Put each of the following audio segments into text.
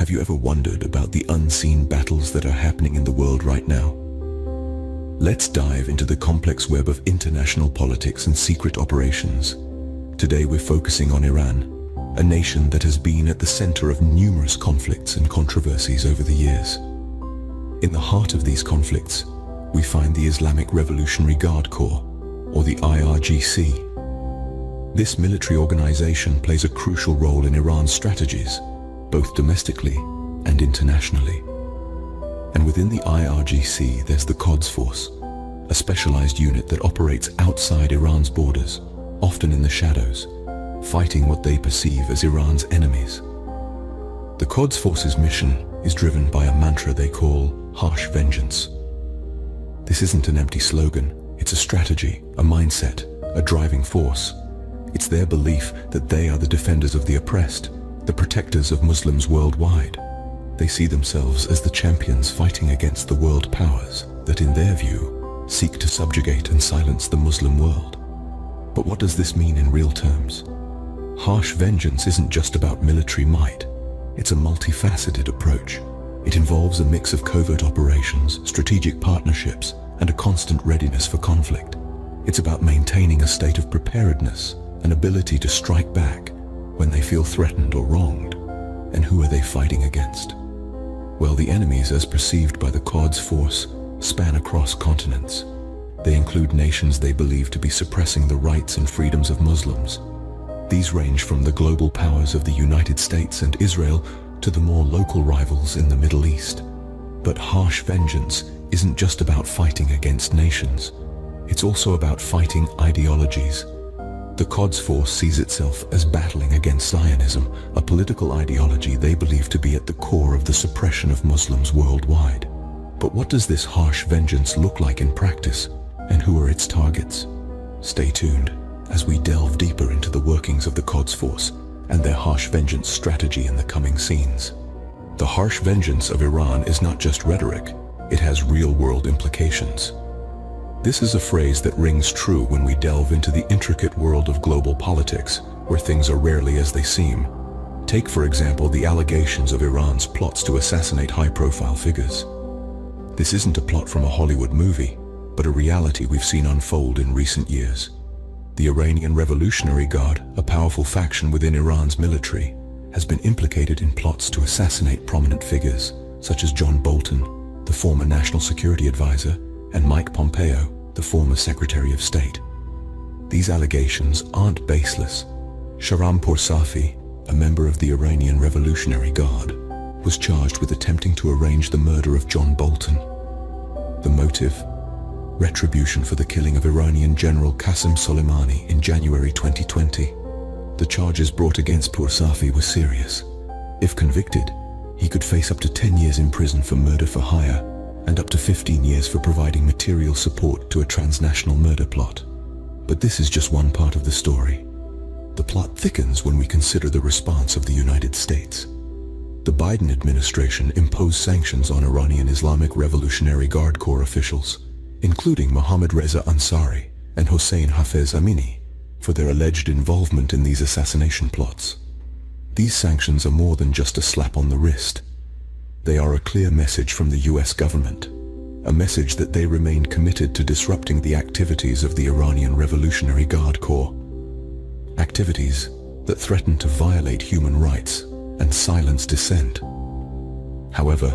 Have you ever wondered about the unseen battles that are happening in the world right now? Let's dive into the complex web of international politics and secret operations. Today we're focusing on Iran, a nation that has been at the center of numerous conflicts and controversies over the years. In the heart of these conflicts, we find the Islamic Revolutionary Guard Corps, or the IRGC. This military organization plays a crucial role in Iran's strategies, both domestically and internationally. And within the IRGC, there's the Qods Force, a specialized unit that operates outside Iran's borders, often in the shadows, fighting what they perceive as Iran's enemies. The Qods Force's mission is driven by a mantra they call harsh vengeance. This isn't an empty slogan, it's a strategy, a mindset, a driving force. It's their belief that they are the defenders of the oppressed, the protectors of Muslims worldwide. They see themselves as the champions fighting against the world powers that, in their view, seek to subjugate and silence the Muslim world. But what does this mean in real terms? Harsh vengeance isn't just about military might. It's a multifaceted approach. It involves a mix of covert operations, strategic partnerships, and a constant readiness for conflict. It's about maintaining a state of preparedness, an ability to strike back when they feel threatened or wronged. And who are they fighting against? Well, the enemies as perceived by the Qods Force span across continents. They include nations they believe to be suppressing the rights and freedoms of Muslims. These range from the global powers of the United States and Israel to the more local rivals in the Middle East. But harsh vengeance isn't just about fighting against nations. It's also about fighting ideologies. The Qods Force sees itself as battling against Zionism, a political ideology they believe to be at the core of the suppression of Muslims worldwide. But what does this harsh vengeance look like in practice, and who are its targets? Stay tuned as we delve deeper into the workings of the Qods Force and their harsh vengeance strategy in the coming scenes. The harsh vengeance of Iran is not just rhetoric, it has real-world implications. This is a phrase that rings true when we delve into the intricate world of global politics, where things are rarely as they seem. Take, for example, the allegations of Iran's plots to assassinate high-profile figures. This isn't a plot from a Hollywood movie, but a reality we've seen unfold in recent years. The Iranian Revolutionary Guard, a powerful faction within Iran's military, has been implicated in plots to assassinate prominent figures, such as John Bolton, the former National Security Advisor, and Mike Pompeo, the former Secretary of State. These allegations aren't baseless. Shahram Poursafi, a member of the Iranian Revolutionary Guard, was charged with attempting to arrange the murder of John Bolton. The motive? Retribution for the killing of Iranian General Qasem Soleimani in January 2020. The charges brought against Poursafi were serious. If convicted, he could face up to 10 years in prison for murder for hire, and up to 15 years for providing material support to a transnational murder plot. But this is just one part of the story. The plot thickens when we consider the response of the United States. The Biden administration imposed sanctions on Iranian Islamic Revolutionary Guard Corps officials, including Mohammad Reza Ansari and Hossein Hafez Amini, for their alleged involvement in these assassination plots. These sanctions are more than just a slap on the wrist. They are a clear message from the US government, a message that they remain committed to disrupting the activities of the Iranian Revolutionary Guard Corps. Activities that threaten to violate human rights and silence dissent. However,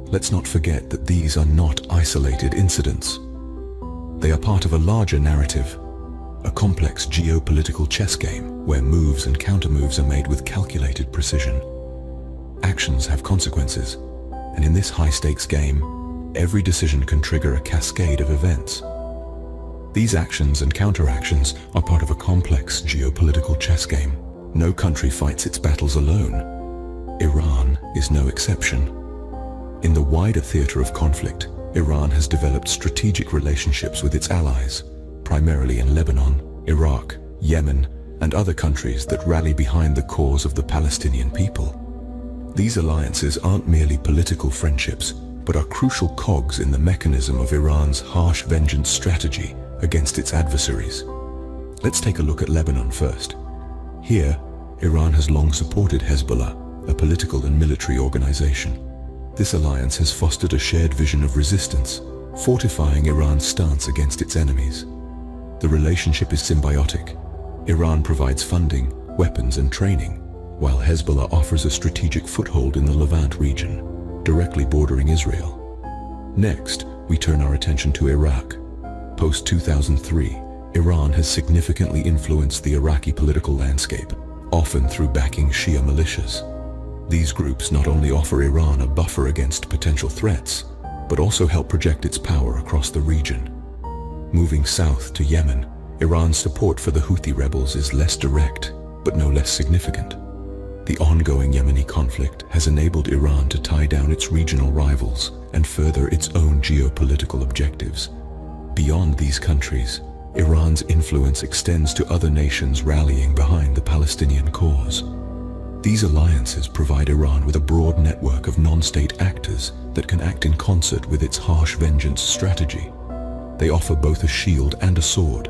let's not forget that these are not isolated incidents. They are part of a larger narrative, a complex geopolitical chess game where moves and countermoves are made with calculated precision. Actions have consequences, and in this high-stakes game, every decision can trigger a cascade of events. These actions and counteractions are part of a complex geopolitical chess game. No country fights its battles alone. Iran is no exception. In the wider theater of conflict, Iran has developed strategic relationships with its allies, primarily in Lebanon, Iraq, Yemen, and other countries that rally behind the cause of the Palestinian people. These alliances aren't merely political friendships, but are crucial cogs in the mechanism of Iran's harsh vengeance strategy against its adversaries. Let's take a look at Lebanon first. Here, Iran has long supported Hezbollah, a political and military organization. This alliance has fostered a shared vision of resistance, fortifying Iran's stance against its enemies. The relationship is symbiotic. Iran provides funding, weapons and training, while Hezbollah offers a strategic foothold in the Levant region, directly bordering Israel. Next, we turn our attention to Iraq. Post-2003, Iran has significantly influenced the Iraqi political landscape, often through backing Shia militias. These groups not only offer Iran a buffer against potential threats, but also help project its power across the region. Moving south to Yemen, Iran's support for the Houthi rebels is less direct, but no less significant. The ongoing Yemeni conflict has enabled Iran to tie down its regional rivals and further its own geopolitical objectives. Beyond these countries, Iran's influence extends to other nations rallying behind the Palestinian cause. These alliances provide Iran with a broad network of non-state actors that can act in concert with its harsh vengeance strategy. They offer both a shield and a sword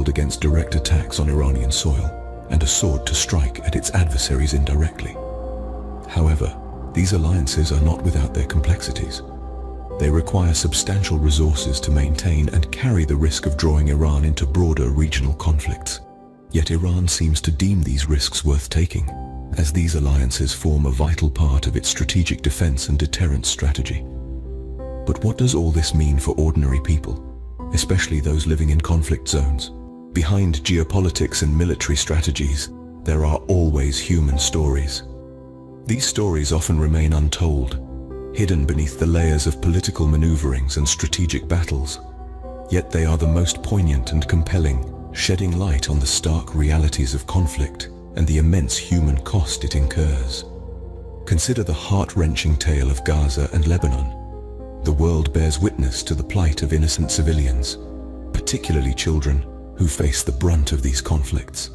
against direct attacks on Iranian soil, and a sword to strike at its adversaries indirectly. However, these alliances are not without their complexities. They require substantial resources to maintain and carry the risk of drawing Iran into broader regional conflicts. Yet Iran seems to deem these risks worth taking, as these alliances form a vital part of its strategic defense and deterrence strategy. But what does all this mean for ordinary people, especially those living in conflict zones? Behind geopolitics and military strategies, there are always human stories. These stories often remain untold, hidden beneath the layers of political maneuverings and strategic battles. Yet they are the most poignant and compelling, shedding light on the stark realities of conflict and the immense human cost it incurs. Consider the heart-wrenching tale of Gaza and Lebanon. The world bears witness to the plight of innocent civilians, particularly children, who face the brunt of these conflicts.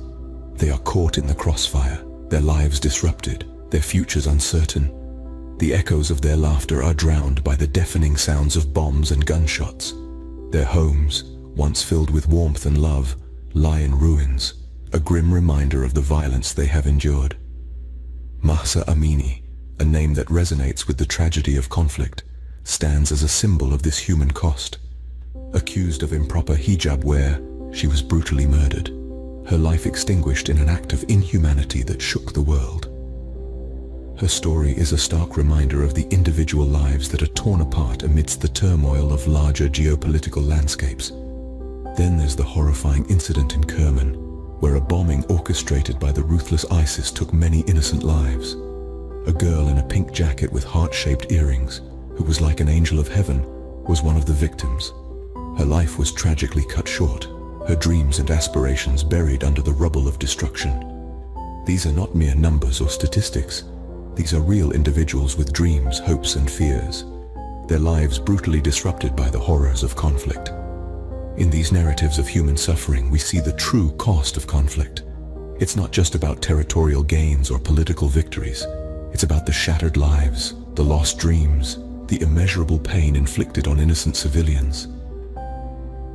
They are caught in the crossfire, their lives disrupted, their futures uncertain. The echoes of their laughter are drowned by the deafening sounds of bombs and gunshots. Their homes, once filled with warmth and love, lie in ruins, a grim reminder of the violence they have endured. Mahsa Amini, a name that resonates with the tragedy of conflict, stands as a symbol of this human cost. Accused of improper hijab wear, she was brutally murdered, her life extinguished in an act of inhumanity that shook the world. Her story is a stark reminder of the individual lives that are torn apart amidst the turmoil of larger geopolitical landscapes. Then there's the horrifying incident in Kerman, where a bombing orchestrated by the ruthless ISIS took many innocent lives. A girl in a pink jacket with heart-shaped earrings, who was like an angel of heaven, was one of the victims. Her life was tragically cut short, her dreams and aspirations buried under the rubble of destruction. These are not mere numbers or statistics. These are real individuals with dreams, hopes and fears, their lives brutally disrupted by the horrors of conflict. In these narratives of human suffering, we see the true cost of conflict. It's not just about territorial gains or political victories. It's about the shattered lives, the lost dreams, the immeasurable pain inflicted on innocent civilians.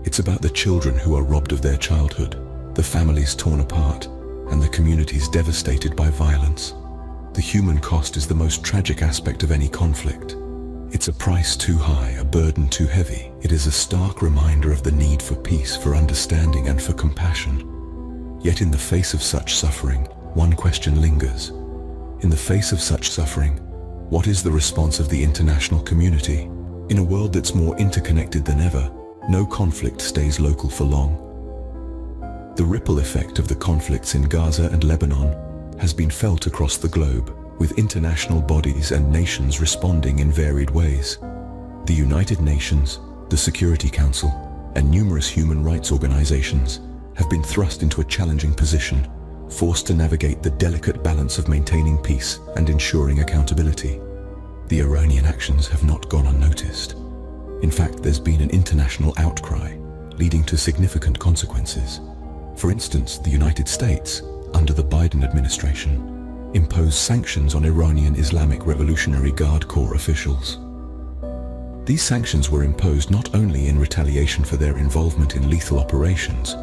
It's about the children who are robbed of their childhood, the families torn apart, and the communities devastated by violence. The human cost is the most tragic aspect of any conflict. It's a price too high, a burden too heavy. It is a stark reminder of the need for peace, for understanding, and for compassion. Yet in the face of such suffering, one question lingers. In the face of such suffering, what is the response of the international community? In a world that's more interconnected than ever, no conflict stays local for long. The ripple effect of the conflicts in Gaza and Lebanon has been felt across the globe, with international bodies and nations responding in varied ways. The United Nations, the Security Council, and numerous human rights organizations have been thrust into a challenging position, forced to navigate the delicate balance of maintaining peace and ensuring accountability. The Iranian actions have not gone unnoticed. In fact, there's been an international outcry, leading to significant consequences. For instance, the United States, under the Biden administration, imposed sanctions on Iranian Islamic Revolutionary Guard Corps officials. These sanctions were imposed not only in retaliation for their involvement in lethal operations,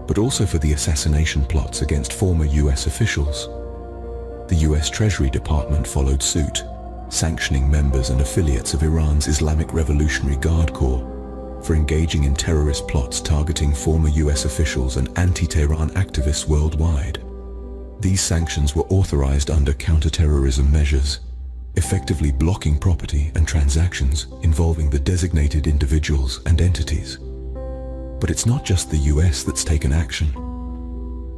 but also for the assassination plots against former US officials. The US Treasury Department followed suit, sanctioning members and affiliates of Iran's Islamic Revolutionary Guard Corps for engaging in terrorist plots targeting former US officials and anti-Tehran activists worldwide. These sanctions were authorized under counterterrorism measures, effectively blocking property and transactions involving the designated individuals and entities. But it's not just the US that's taken action.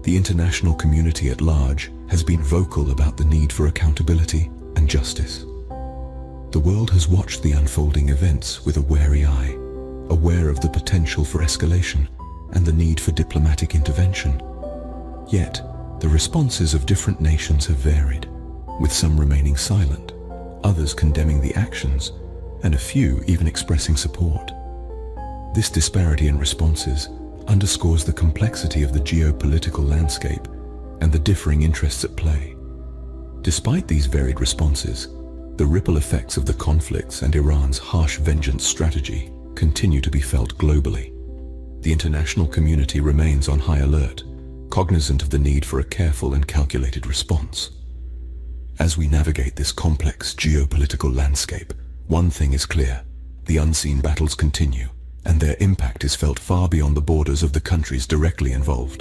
The international community at large has been vocal about the need for accountability and justice. The world has watched the unfolding events with a wary eye, aware of the potential for escalation and the need for diplomatic intervention. Yet, the responses of different nations have varied, with some remaining silent, others condemning the actions, and a few even expressing support. This disparity in responses underscores the complexity of the geopolitical landscape and the differing interests at play. Despite these varied responses, the ripple effects of the conflicts and Iran's harsh vengeance strategy continue to be felt globally. The international community remains on high alert, cognizant of the need for a careful and calculated response. As we navigate this complex geopolitical landscape, one thing is clear: the unseen battles continue, and their impact is felt far beyond the borders of the countries directly involved.